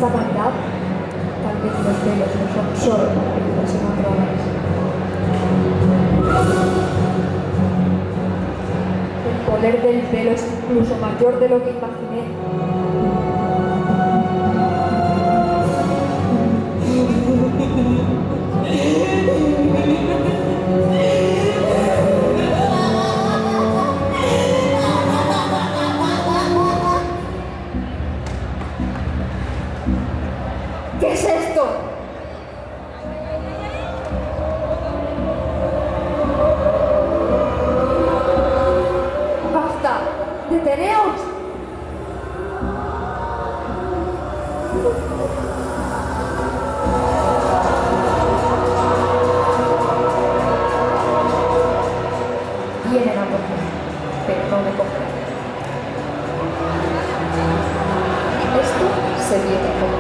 esta vanidad, tal vez los velos no son solo para películas cinematográficas. El poder del velo es incluso mayor de lo que imaginé. ¿Qué es esto? ¡Basta! ¡Deteneos! Vienen a por mí, pero no me cogerán. Esto se viene a por mí.